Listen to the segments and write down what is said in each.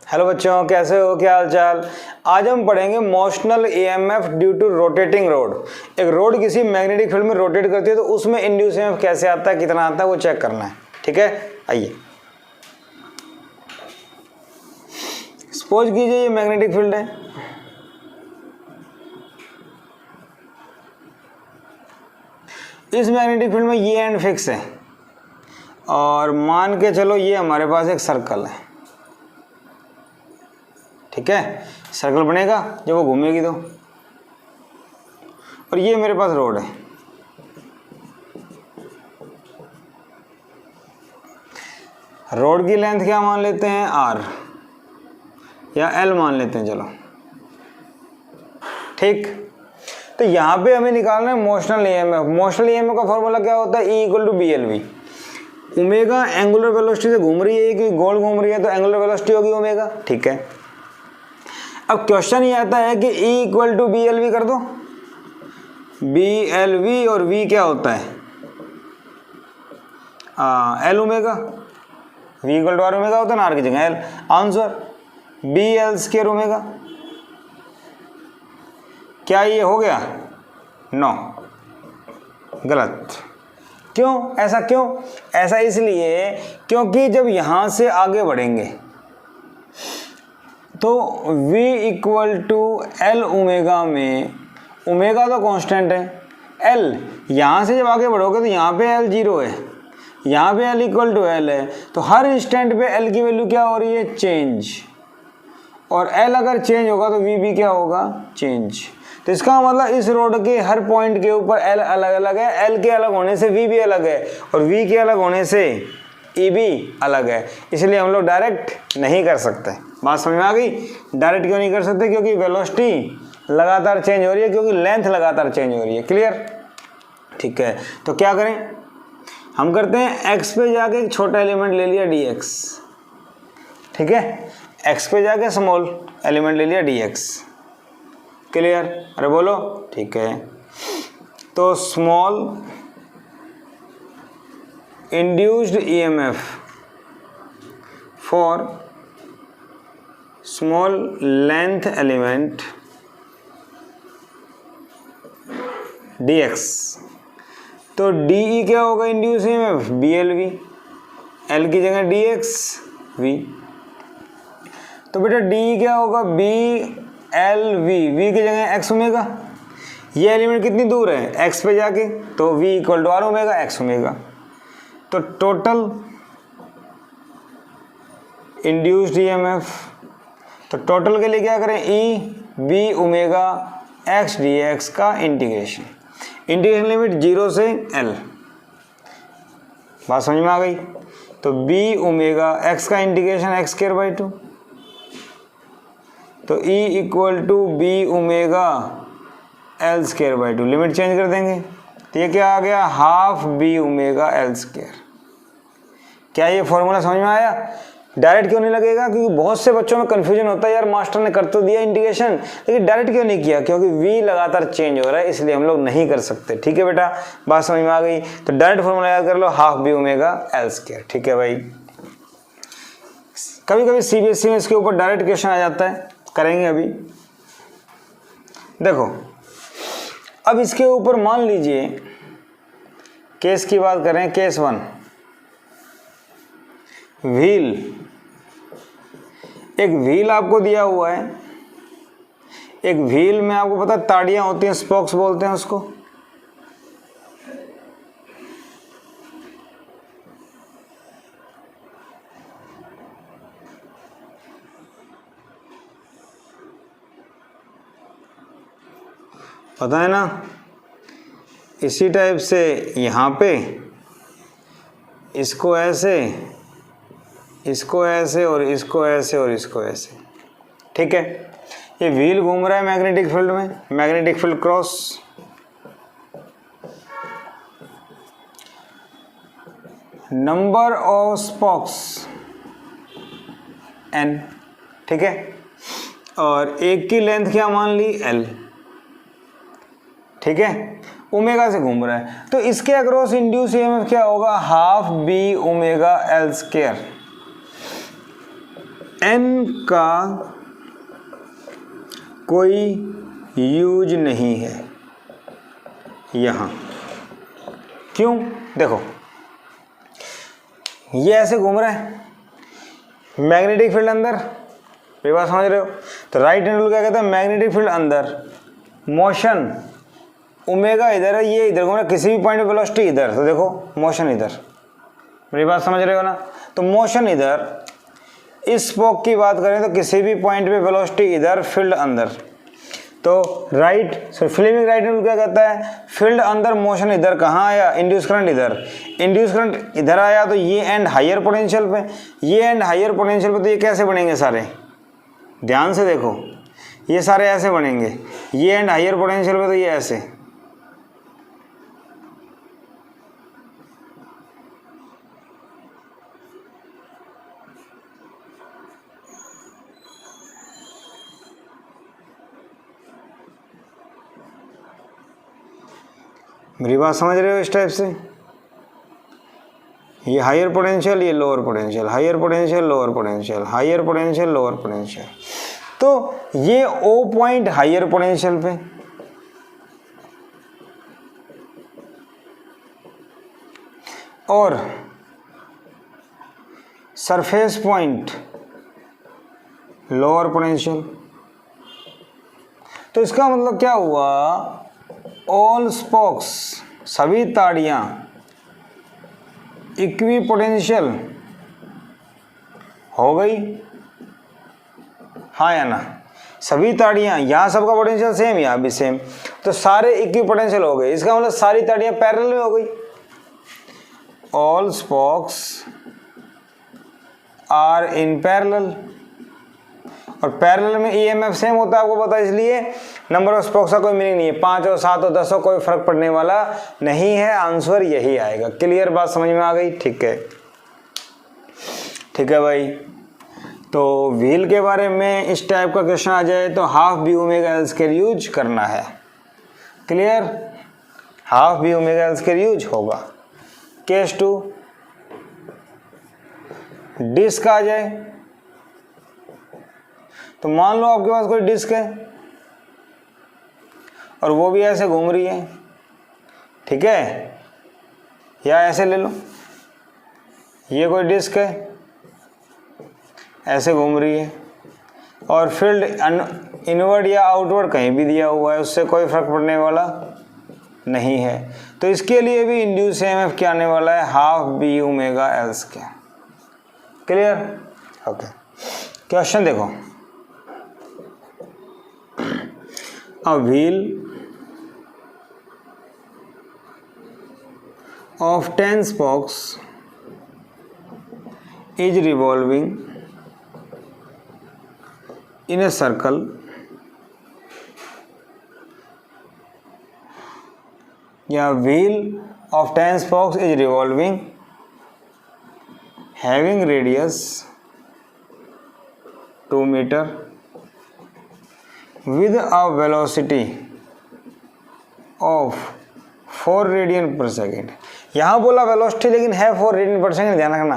Hello बच्चों, कैसे हो, क्या हाल चाल। आज हम पढ़ेंगे motional EMF due to rotating road. एक रोड किसी मैग्नेटिक फील्ड में रोटेट करती है तो उसमें इंड्यूस ईएमएफ कैसे आता है, कितना आता है, वो चेक करना है। ठीक है, आइए। सपोज कीजिए ये मैग्नेटिक फील्ड है, इस मैग्नेटिक फील्ड में ये एंड फिक्स है और मान के चलो ये हमारे पास एक सर्कल है। ठीक है, सर्कल बनेगा जब वो घूमेगी तो, और ये मेरे पास रोड है। रोड की लेंथ क्या मान लेते हैं, आर या एल मान लेते हैं, चलो ठीक। तो यहाँ पे हमें निकालना है मोशनल ईएमएफ। मोशनल ईएमएफ का फॉर्मूला क्या होता है, E = BLV। Omega angular velocity से घूम रही है कि गोल घूम रही है, तो एंगुलर वेलोसिटी होगी ओमेगा। ठीक है, अब क्वेश्चन ये आता है कि E = BLV कर दो। BLV और V क्या होता है, L omega. V = R omega होता है ना, R की जगह L। Answer BL² omega. क्या ये हो गया, नो, गलत। क्यों, ऐसा क्यों? ऐसा इसलिए क्योंकि जब यहां से आगे बढ़ेंगे तो V = L ओमेगा में, ओमेगा तो कांस्टेंट है, L यहाँ से जब आगे बढ़ोगे तो यहाँ पे L 0 है, यहाँ पे L = L है, तो हर इंस्टेंट पे L की वैल्यू क्या हो रही है, चेंज। और L अगर चेंज होगा तो V भी क्या होगा, चेंज। तो इसका मतलब इस रोड के हर पॉइंट के ऊपर L अलग अलग है, L के अलग होने से V भी अलग है और V के अलग होने से E भी अलग है। इसलिए हम लोग डायरेक्ट नहीं कर सकते। बात समझ में आ गई? डायरेक्ट क्यों नहीं कर सकते, क्योंकि वेलोसिटी लगातार चेंज हो रही है, क्योंकि लेंथ लगातार चेंज हो रही है। क्लियर? ठीक है, तो क्या करें, हम करते हैं x पे जाके एक छोटा एलिमेंट ले लिया dx। ठीक है, x पे जाके स्मॉल एलिमेंट ले लिया dx। क्लियर? अरे बोलो। ठीक है, तो small induced EMF for small length element dx। तो DE क्या होगा, इंड्यूस EMF BLV, L की जगह dx V। तो बेटा DE क्या होगा, BLV, V की जगह x ओमेगा। ये एलिमेंट कितनी दूर है, x पे जाके, तो V = R omega x omega. तो टोटल इंड्यूस्ड EMF, तो टोटल के लिए क्या करें, E B omega x dx का इंटीग्रेशन। इंटीग्रेशन लिमिट 0 से L। बात समझ में आ गई? तो B ओमेगा x का इंटीग्रेशन x²/2। तो E = B omega L²/2। Limit change कर देंगे तो ये क्या आ गया, हाफ B ओमेगा L²। क्या ये फॉर्मूला समझ में आया? डायरेक्ट क्यों नहीं लगेगा, क्योंकि बहुत से बच्चों में कंफ्यूजन होता है, यार मास्टर ने कर तो दिया इंटीग्रेशन लेकिन डायरेक्ट क्यों नहीं किया, क्योंकि V लगातार चेंज हो रहा है, इसलिए हम लोग नहीं कर सकते। ठीक है बेटा, बात समझ में आ गई? तो डायरेक्ट फॉर्मूला याद कर लो, हाफ B ओमेगा L²। ठीक है भाई, कभी कभी CBSE में इसके ऊपर डायरेक्ट क्वेश्चन आ जाता है, करेंगे अभी। देखो, अब इसके ऊपर मान लीजिए केस की बात करें, केस 1, व्हील, एक व्हील आपको दिया हुआ है। एक व्हील में आपको पता है ताड़ियां होती हैं, स्पोक्स बोलते हैं उसको। पता है ना, इसी टाइप से यहाँ पे इसको ऐसे, इसको ऐसे और इसको ऐसे और इसको ऐसे। ठीक है, ये व्हील घूम रहा है मैग्नेटिक फील्ड में, magnetic field cross. Number of spokes N। ठीक है, और एक की लेंथ क्या मान ली, L। ठीक है, ओमेगा से घूम रहा है, तो इसके अक्रॉस इंड्यूस ईएमएफ क्या होगा, half B omega L²। N का कोई यूज नहीं है यहां। क्यों? देखो ये ऐसे घूम रहा है, मैग्नेटिक फील्ड अंदर, ये बात समझ रहे हो? तो राइट हैंड रूल क्या कहता है? मैग्नेटिक फील्ड अंदर, मोशन ओमेगा इधर है, ये इधर घूम रहा है, किसी भी पॉइंट पे वेलोसिटी इधर, तो देखो मोशन इधर, मेरी बात समझ रहे हो ना? तो मोशन इधर, इस स्पोक की बात करें तो किसी भी पॉइंट पे वेलोसिटी इधर, फील्ड अंदर। तो राइट, सो फ्लेमिंग राइट रूल क्या कहता है? फील्ड अंदर, मोशन इधर, कहाँ आया? इंड्यूस करंट इधर, इंड्यूस करंट इधर आया, तो ये एंड हायर पोटेंशियल पे, ये एंड हायर पोटेंशियल पे, तो ये कैसे बनेंगे सारे? ध्यान से देखो, ये सारे ऐसे बनेंगे, ये एंड हायर पोटेंशियल पे, तो ये ऐसे। मेरी बात समझ रहे हो? इस टाइप से ये हायर पोटेंशियल, ये lower potential, higher potential, lower potential, higher potential, lower potential. तो ये ओ पॉइंट हायर पोटेंशियल पे, और सरफेस पॉइंट लोअर पोटेंशियल। तो इसका मतलब क्या हुआ? ऑल स्पोक्स, सभी ताड़ियां इक्वी पोटेंशियल हो गई, हाँ या ना? सभी ताड़ियां, यहां सबका पोटेंशियल सेम, यहां भी सेम, तो सारे इक्वी पोटेंशियल हो गए। इसका मतलब सारी ताड़ियां पैरेलल में हो गई। All spokes are in parallel, और पैरेलल में ईएमएफ सेम होता है, आपको पता है, इसलिए नंबर ऑफ स्पोक्स का कोई मीनिंग नहीं है, 5 हो 7 हो 10 हो, कोई फर्क पड़ने वाला नहीं है, आंसर यही आएगा। क्लियर बात समझ में आ गई? ठीक है, ठीक है भाई। तो व्हील के बारे में इस टाइप का क्वेश्चन आ जाए तो half B omega L square use करना है। Clear? Half B omega L square use होगा। केस 2 डिस्क आ जाए, तो मान लो आपके पास कोई डिस्क है और वो भी ऐसे घूम रही है, ठीक है? या ऐसे ले लो, ये कोई डिस्क है, ऐसे घूम रही है, और फील्ड इनवर्ड या आउटवर्ड कहीं भी दिया हुआ है, उससे कोई फर्क पड़ने वाला नहीं है। तो इसके लिए भी इंड्यूस ईएमएफ क्या आने वाला है? Half B omega L square. Clear? Okay. Question देखो, a wheel of 10 spokes is revolving in a circle या wheel of 10 spokes is revolving having radius 2 meter with a velocity of 4 radian per second. यहां बोला velocity, लेकिन है 4 radian per second, ध्यान रखना।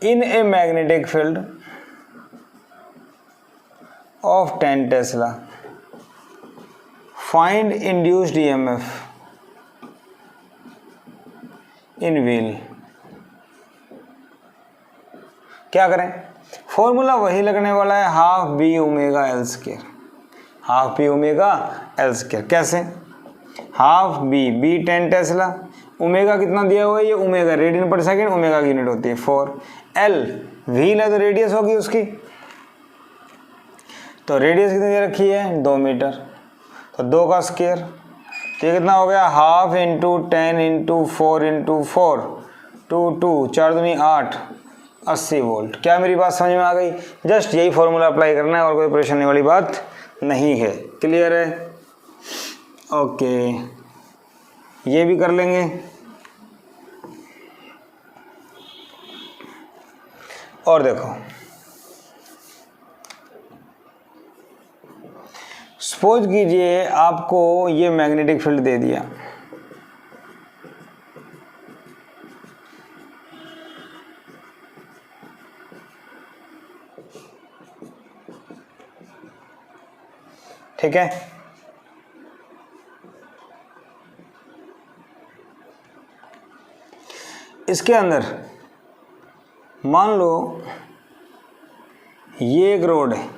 In a magnetic field of 10 tesla find induced EMF in wheel. क्या करें? Formula वही लगने वाला है, half B omega L square, half B omega L square. कैसे? Half B, B 10 tesla, omega कितना दिया हुआ है? ये omega radian per second, omega की यूनिट होती है 4। एल व्हील है तो रेडियस होगी उसकी, तो रेडियस कितनी दे रखी है? 2 मीटर, तो 2 का स्क्वायर, तो ये कितना हो गया? हाफ इंटू 10 इंटू 4 इंटू 4 2 4 दूनी 8, 80 वोल्ट। क्या मेरी बात समझ में आ गई? जस्ट यही फॉर्मूला अप्लाई करना है और कोई परेशानी वाली बात नहीं है। क्लियर है? ओके, ये भी कर लेंगे। और देखो, सपोज कीजिए आपको ये मैग्नेटिक फील्ड दे दिया, ठीक है। इसके अंदर मान लो ये एक रोड है,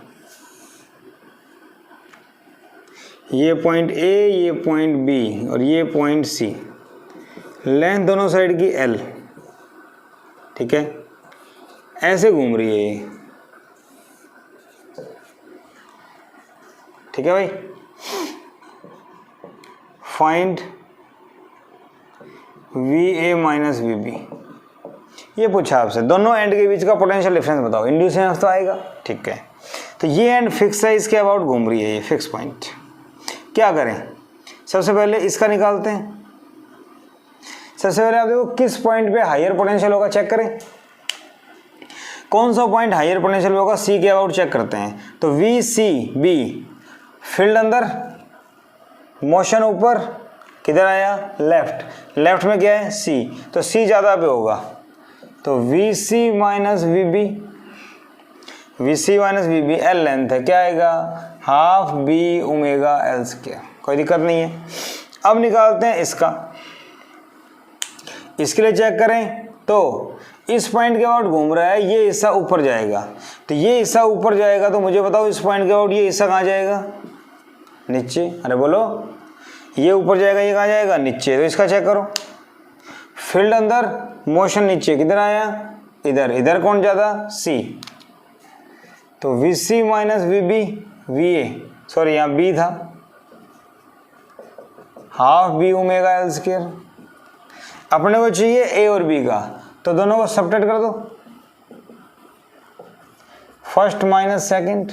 ये पॉइंट ए, ये पॉइंट बी और ये पॉइंट सी, लेंथ दोनों साइड की एल, ठीक है, ऐसे घूम रही है ये, ठीक है भाई। Find we A minus we B, ये पूछा आपसे, दोनों एंड के बीच का पोटेंशियल डिफरेंस बताओ, इंड्यूस एमएफ तो आएगा, ठीक है। तो ये एंड फिक्स है, इसके अबाउट घूम रही है ये फिक्स पॉइंट। क्या करें, सबसे पहले इसका निकालते हैं। सबसे पहले आप देखो किस पॉइंट पे हायर पोटेंशियल होगा, चेक करें कौन सा पॉइंट हायर पोटेंशियल होगा, सी के अबाउट चेक करते हैं। तो वी सी बी, फील्ड अंदर, मोशन ऊपर, किधर आया, लेफ्ट, लेफ्ट में क्या है सी, तो सी ज़्यादा पे होगा, तो we C minus we B, we C minus we B, L length है, क्या आएगा, half B omega L square, कोई दिक्कत नहीं है। अब निकालते हैं इसका, इसके लिए चेक करें तो इस पॉइंट के अबाउट घूम रहा है, ये हिस्सा ऊपर जाएगा, तो ये हिस्सा ऊपर जाएगा, तो मुझे बताओ इस पॉइंट के अबाउट ये हिस्सा कहाँ जाएगा, नीचे, अरे बोलो, ये ऊपर जाएगा, ये कहाँ जाएगा, नीचे, तो इसका चेक करो। फील्ड अंदर, मोशन नीचे, किधर आया, इधर, इधर कौन ज़्यादा, सी, तो we C minus we B, V A, sorry यहाँ बी था, half B omega L square. अपने को चाहिए ए और बी का, तो दोनों को सब्ट्रैक्ट कर दो, फर्स्ट माइनस सेकंड,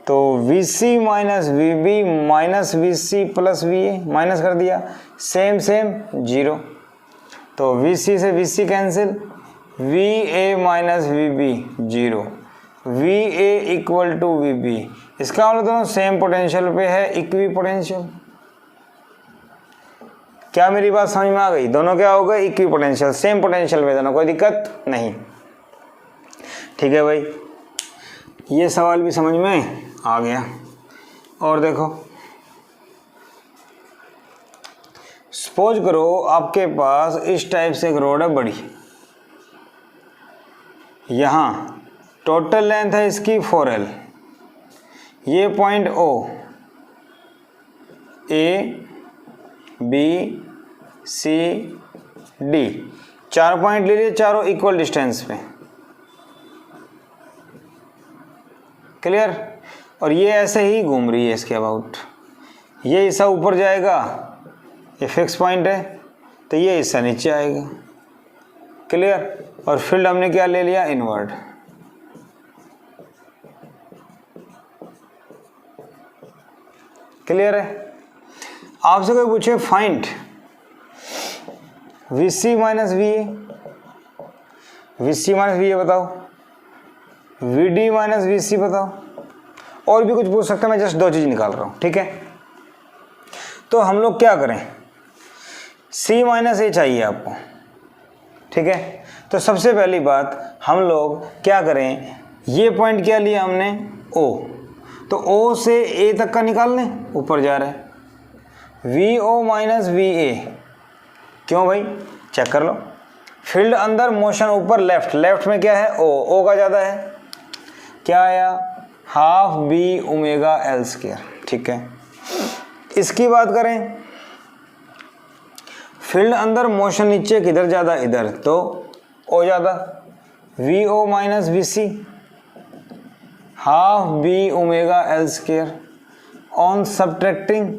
तो we C minus we B minus V C plus we A, minus कर दिया, सेम सेम जीरो, तो वी सी से we C cancel, we A minus we B zero, V A equal to we B, इसका मतलब दोनों same potential पे है, equi potential. क्या मेरी बात समझ में आ गई, दोनों क्या हो गए, इक्वी पोटेंशियल, सेम पोटेंशियल पे दोनों, कोई दिक्कत नहीं, ठीक है भाई। ये सवाल भी समझ में आ गया। और देखो, सपोज करो आपके पास इस टाइप से एक रोड है बड़ी, यहाँ टोटल लेंथ है इसकी 4L, ये point O, A B C D, 4 point ले लिए, चारों इक्वल डिस्टेंस पे, क्लियर। और ये ऐसे ही घूम रही है इसके अबाउट, ये हिस्सा ऊपर जाएगा, ये फिक्स पॉइंट है, तो ये हिस्सा नीचे आएगा, क्लियर। और फील्ड हमने क्या ले लिया, इनवर्ड, क्लियर है। आपसे कोई पूछे find we C minus V A, we C minus V ए बताओ, वी डी माइनस वी सी बताओ, और भी कुछ पूछ सकता है, मैं जस्ट 2 चीज निकाल रहा हूं, ठीक है। तो हम लोग क्या करें, सी माइनस ए चाहिए आपको, ठीक है। तो सबसे पहली बात हम लोग क्या करें, ये पॉइंट क्या लिया हमने, ओ, तो ओ से ए तक का निकाल लें, ऊपर जा रहा है, वी ओ माइनस वी ए, क्यों भाई, चेक कर लो, फील्ड अंदर, मोशन ऊपर, लेफ्ट, लेफ्ट में क्या है, ओ का ज़्यादा है, क्या आया, half B omega L square, ठीक है। इसकी बात करें, फील्ड अंदर, मोशन नीचे, किधर ज़्यादा, इधर, तो ओ ज़्यादा, V O minus V C, half B omega L square, on subtracting,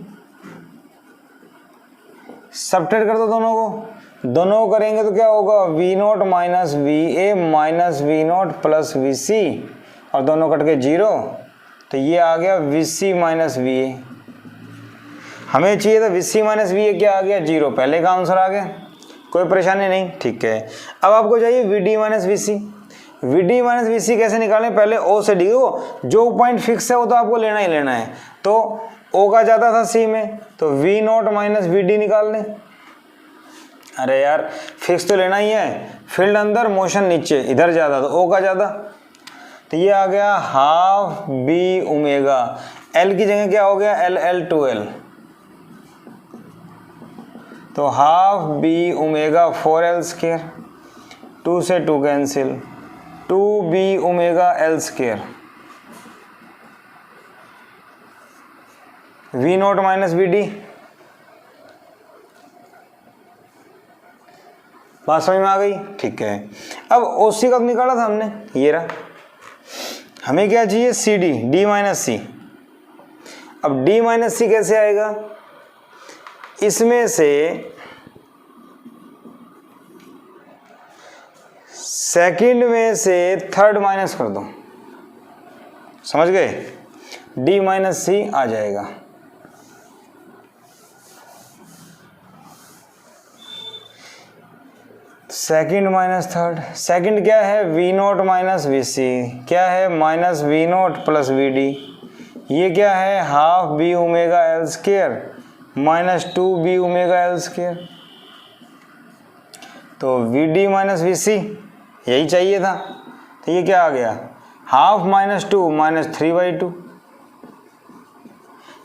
subtract कर दो दोनों को, दोनों को करेंगे तो क्या होगा, V naught minus V A minus V naught plus V C, और दोनों कट के 0, तो ये आ गया V C minus V A. हमें चाहिए था V C minus V A, क्या आ गया, 0, पहले का आंसर आ गया, कोई परेशानी नहीं, ठीक है। अब आपको चाहिए V D minus V C, V D minus V C कैसे निकालें, पहले ओ से डी को, जो पॉइंट फिक्स है वो तो आपको लेना ही लेना है, तो ओ का ज़्यादा था सी में, तो we naught minus we D निकाल लें। अरे यार फिक्स तो लेना ही है, फील्ड अंदर, मोशन नीचे, इधर ज़्यादा, तो ओ का ज़्यादा, तो ये आ गया हाफ बी ओमेगा, एल की जगह क्या हो गया, एल एल 2L, तो half B omega 4L square, 2 से 2 cancel, 2b omega L square, V note minus we D. बात समझ में आ गई? ठीक है। अब OC कब निकाला था हमने, ये रहा। हमें क्या चाहिए, CD, D माइनस सी। अब D माइनस सी कैसे आएगा, इसमें से सेकंड में से थर्ड माइनस कर दो, समझ गए, D माइनस सी आ जाएगा। सेकंड माइनस थर्ड, सेकंड क्या है, V नोट माइनस वी सी, क्या है minus V note plus we D, ये क्या है half B omega L square minus 2b omega L square, तो वी डी माइनस वी सी यही चाहिए था। तो ये क्या आ गया, हाफ माइनस 2 माइनस 3/2।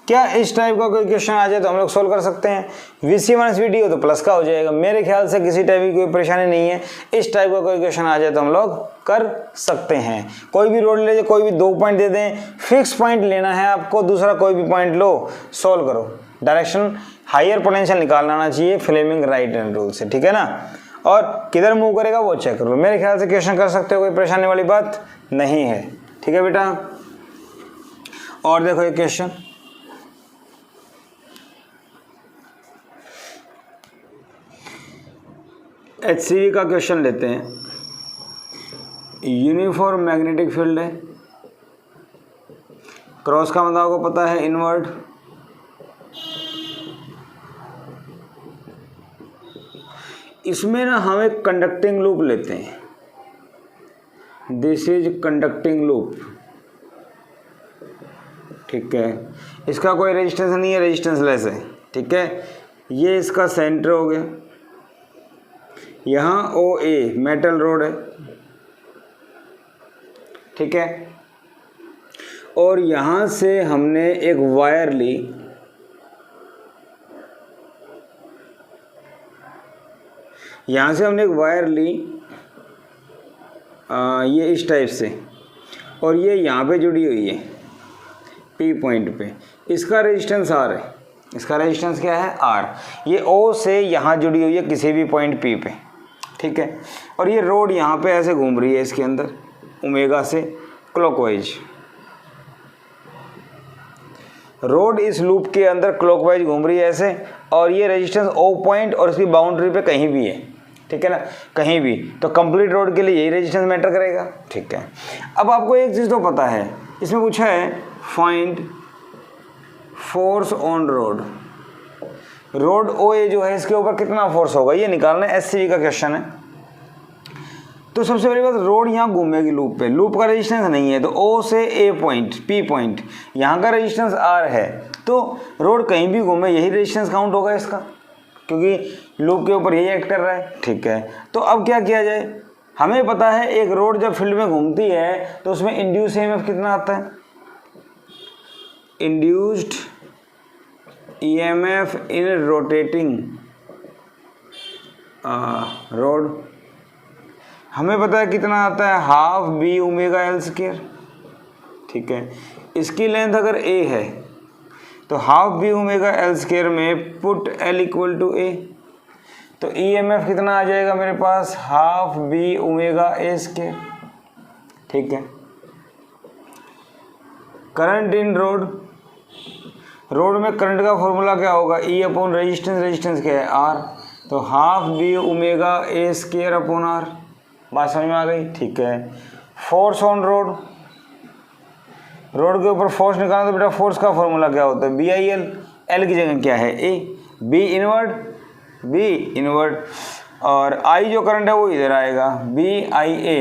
क्या इस टाइप का कोई क्वेश्चन आ जाए तो हम लोग सोल्व कर सकते हैं, we C minus we D हो तो प्लस का हो जाएगा। मेरे ख्याल से किसी टाइप की कोई परेशानी नहीं है, इस टाइप का कोई क्वेश्चन आ जाए तो हम लोग कर सकते हैं। कोई भी रोड ले लीजिए, कोई भी 2 पॉइंट दे दें, फिक्स पॉइंट लेना है आपको, दूसरा कोई भी पॉइंट लो, सोल्व करो। डायरेक्शन हायर पोटेंशियल निकालना आना चाहिए फ्लेमिंग राइट हैंड रूल से, ठीक है ना। और किधर मूव करेगा वो चेक कर लो। मेरे ख्याल से क्वेश्चन कर सकते हो, कोई परेशानी वाली बात नहीं है, ठीक है बेटा। और देखो ये क्वेश्चन, HCV का क्वेश्चन लेते हैं। यूनिफॉर्म मैग्नेटिक फील्ड है, क्रॉस का मतलब आपको पता है इनवर्ड, इसमें ना हम एक कंडक्टिंग लूप लेते हैं, दिस इज कंडक्टिंग लूप, ठीक है। इसका कोई रेजिस्टेंस नहीं है, रेजिस्टेंस लेस है, ठीक है। ये इसका सेंटर हो गया, यहाँ OA मेटल रोड है, ठीक है। और यहाँ से हमने एक वायर ली, यहाँ से हमने एक वायर ली ये इस टाइप से, और ये यहाँ पे जुड़ी हुई है P पॉइंट पे, इसका रेजिस्टेंस R है, इसका रेजिस्टेंस क्या है R। ये O से यहाँ जुड़ी हुई है किसी भी पॉइंट P पे, ठीक है। और ये रोड यहाँ पे ऐसे घूम रही है इसके अंदर ओमेगा से क्लॉकवाइज, रोड इस लूप के अंदर क्लॉकवाइज घूम रही है ऐसे, और ये रेजिस्टेंस O पॉइंट और इसकी बाउंड्री पे कहीं भी है, ठीक है ना, कहीं भी। तो कंप्लीट रोड के लिए यही रेजिस्टेंस मैटर करेगा, ठीक है। अब आपको एक चीज़ तो पता है, इसमें पूछा है find force on road, road OA जो है इसके ऊपर कितना फोर्स होगा ये निकालना है, SCV का क्वेश्चन है। तो सबसे पहली बात, रोड यहाँ घूमेगी लूप पे, लूप का रेजिस्टेंस नहीं है, तो O से A पॉइंट P पॉइंट यहाँ का रेजिस्टेंस R है, तो रोड कहीं भी घूमे यही रेजिस्टेंस काउंट होगा इसका, क्योंकि लूप के ऊपर यही एक्ट कर रहा है, ठीक है। तो अब क्या किया जाए, हमें पता है एक रोड जब फील्ड में घूमती है तो उसमें इंड्यूस EMF कितना आता है, induced EMF in rotating rod, हमें पता है कितना आता है, half B omega L square, ठीक है। इसकी लेंथ अगर A है तो half B omega L square में put L equal to A, तो EMF कितना आ जाएगा मेरे पास, half B omega A square, ठीक है। करंट इन रोड, रोड में करंट का फॉर्मूला क्या होगा, E अपॉन रेजिस्टेंस, रेजिस्टेंस क्या है R, तो half B omega A square upon R। बात समझ में आ गई, ठीक है। फोर्स ऑन रोड, रोड के ऊपर फोर्स निकालना, तो बेटा फोर्स का फॉर्मूला क्या होता है, BIL, L की जगह क्या है A, B इनवर्ड, और I जो करंट है वो इधर आएगा BIA,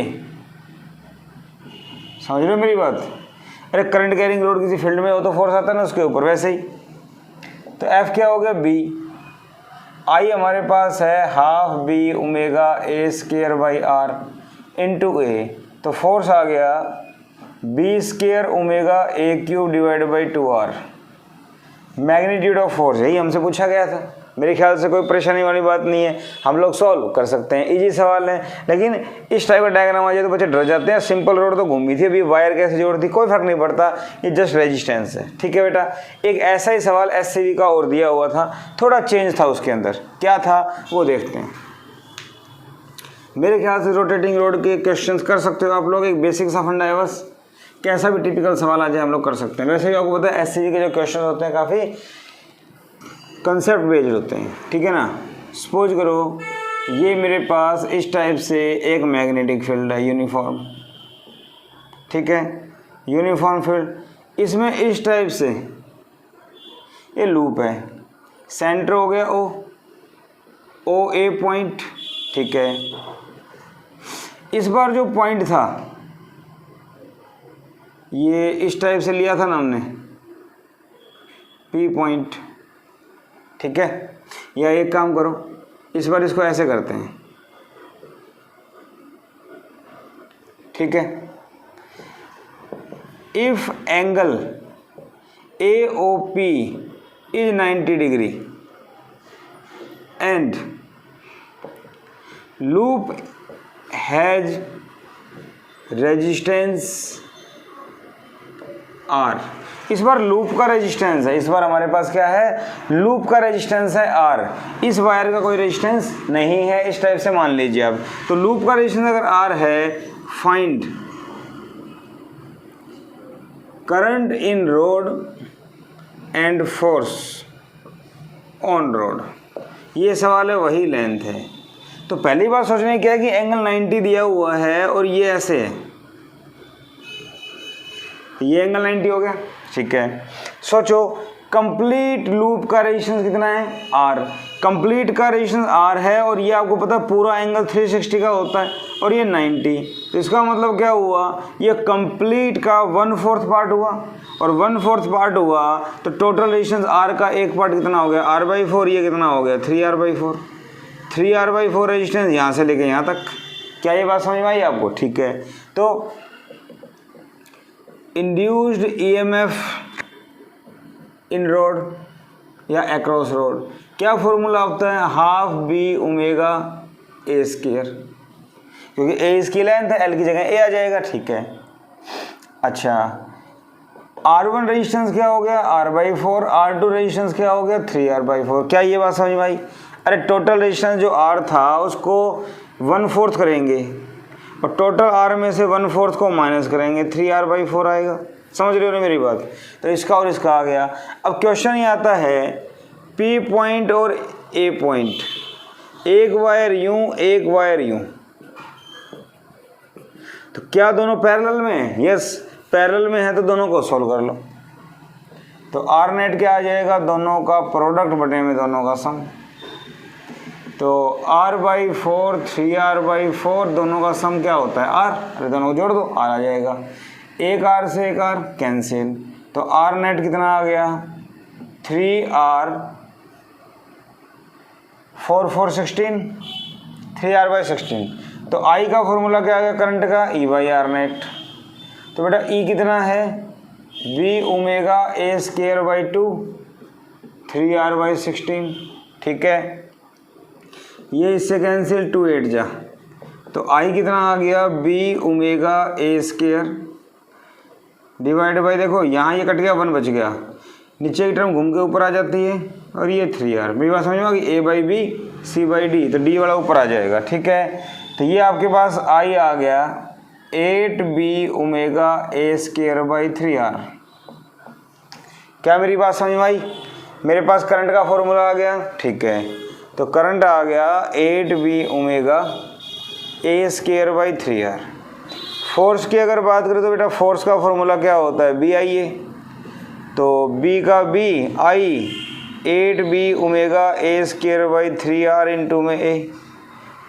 समझ रहे हो मेरी बात। अरे करंट कैरिंग रोड किसी फील्ड में हो तो फोर्स आता है ना उसके ऊपर, वैसे ही। तो F क्या हो गया B, I हमारे पास है half B omega A square by R into A, तो फोर्स आ गया B square omega A cube divide by 2r, magnitude of force, यही हमसे पूछा गया था। मेरे ख्याल से कोई परेशानी वाली बात नहीं है, हम लोग सॉल्व कर सकते हैं, इजी सवाल है। लेकिन इस टाइप का डायग्राम आ जाए तो बच्चे डर जाते हैं। सिंपल रोड तो घूमी थी, अभी वायर कैसे जोड़ती, कोई फर्क नहीं पड़ता, ये जस्ट रेजिस्टेंस है। ठीक है बेटा, एक ऐसा ही सवाल एससीवी का और दिया हुआ था, थोड़ा चेंज था उसके अंदर, क्या था वो देखते हैं। मेरे ख्याल से रोटेटिंग रोड के क्वेश्चंस कर सकते हो आप लोग, एक बेसिक सा फंडा है बस, कैसा भी टिपिकल सवाल आ जाए हम लोग कर सकते हैं। वैसे भी आपको पता है एससीवी के जो क्वेश्चन होते हैं काफ़ी कंसेप्ट बेस्ड होते हैं, ठीक है ना। सपोज करो ये मेरे पास इस टाइप से एक मैग्नेटिक फील्ड है यूनिफॉर्म, ठीक है, यूनिफॉर्म फील्ड, इसमें इस टाइप से ये लूप है, सेंटर हो गया ओ ए पॉइंट, ठीक है। इस बार जो पॉइंट था ये इस टाइप से लिया था ना हमने, पी पॉइंट, ठीक है। या एक काम करो, इस बार इसको ऐसे करते हैं, ठीक है। If angle AOP is 90 degree and loop has resistance R, इस बार लूप का रेजिस्टेंस है, इस बार हमारे पास क्या है, लूप का रेजिस्टेंस है R, इस वायर का कोई रेजिस्टेंस नहीं है, इस टाइप से मान लीजिए आप। तो लूप का रेजिस्टेंस अगर R है, find current in road and force on road, ये सवाल है, वही लेंथ है। तो पहली बार सोचने क्या है कि एंगल 90 दिया हुआ है और ये ऐसे है, ये एंगल 90 हो गया, ठीक है। सोचो कंप्लीट लूप का रेजिस्टेंस कितना है, R, कंप्लीट का रेजिस्टेंस R है और ये आपको पता है पूरा एंगल 360 का होता है और ये 90, तो इसका मतलब क्या हुआ, ये कंप्लीट का 1/4 पार्ट हुआ, और 1/4 पार्ट हुआ तो टोटल रेजिस्टेंस R का एक पार्ट कितना हो गया, R/4, ये कितना हो गया 3R/4, 3R/4 रेजिस्टेंस यहाँ से लेके यहाँ तक। क्या ये बात समझ में आई आपको, ठीक है। तो इंड्यूस्ड EMF इन रोड या अक्रॉस रोड, क्या फॉर्मूला होता है, half B omega A square, क्योंकि ए इसकी लेंथ है, एल की जगह ए आ जाएगा, ठीक है। अच्छा, R1 रेजिस्टेंस क्या हो गया, R/4, R2 रेजिस्टेंस क्या हो गया, 3R/4। क्या ये बात समझ में आई। अरे टोटल रेजिस्टेंस जो R था उसको 1/4 करेंगे और टोटल R में से 1/4 को माइनस करेंगे, 3R/4 आएगा। समझ रहे हो ना मेरी बात। तो इसका और इसका आ गया। अब क्वेश्चन ये आता है P पॉइंट और A पॉइंट, एक वायर यूं एक वायर यूं, तो क्या दोनों पैरेलल में है, यस पैरेलल में है, तो दोनों को सॉल्व कर लो। तो R नेट क्या आ जाएगा, दोनों का प्रोडक्ट बटे में दोनों का सम, तो R/4 3R/4 दोनों का सम क्या होता है R, अरे दोनों को जोड़ दो R आ जाएगा, एक R से एक R कैंसिल, तो R नेट कितना आ गया 3R 4 4 16 3R/16। तो I का फॉर्मूला क्या आ गया करंट का, E/R नेट। तो बेटा E कितना है V omega A square by 2 3R/16, ठीक है। ये इससे कैंसिल 2 8 जा, तो I कितना आ गया B omega A square divide by, देखो यहाँ ये कट गया 1 बच गया, नीचे की टर्म घूम के ऊपर आ जाती है और ये 3R। मेरी बात समझ में आ गई, A/B C/D, तो D वाला ऊपर आ जाएगा, ठीक है। तो ये आपके पास I आ गया 8B omega A square by 3R। क्या मेरी बात समझ में आई। मेरे पास करंट का फॉर्मूला आ गया, ठीक है। तो करंट आ गया 8B omega A square by 3R। Force की अगर बात करें तो बेटा फोर्स का फॉर्मूला क्या होता है BIA, तो B का B I 8B omega A square by 3R into में A,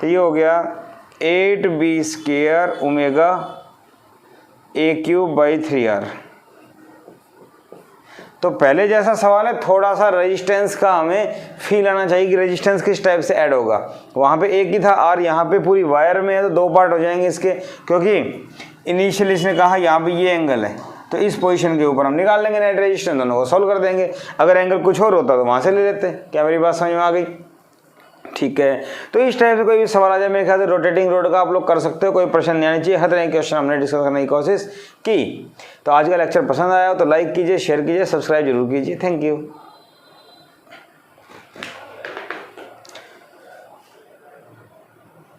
तो ये हो गया 8B square omega A cube by 3R। तो पहले जैसा सवाल है, थोड़ा सा रेजिस्टेंस का हमें फील आना चाहिए कि रेजिस्टेंस किस टाइप से ऐड होगा। वहाँ पे एक ही था R, यहाँ पे पूरी वायर में है तो 2 पार्ट हो जाएंगे इसके, क्योंकि इनिशियली इसने कहा यहाँ पे ये एंगल है, तो इस पोजीशन के ऊपर हम निकाल लेंगे नेट रेजिस्टेंस, दोनों को सॉल्व कर देंगे। अगर एंगल कुछ और होता तो वहाँ से ले लेते। क्या मेरी बात समझ में आ गई? ठीक है, तो इस टाइप से कोई भी सवाल आ जाए मेरे ख्याल से रोटेटिंग रोड का आप लोग कर सकते हो, कोई प्रश्न नहीं आनी चाहिए। हर तरह के क्वेश्चन हमने डिस्कस करने की कोशिश की। तो आज का लेक्चर पसंद आया हो तो लाइक कीजिए, शेयर कीजिए, सब्सक्राइब जरूर कीजिए। Thank you.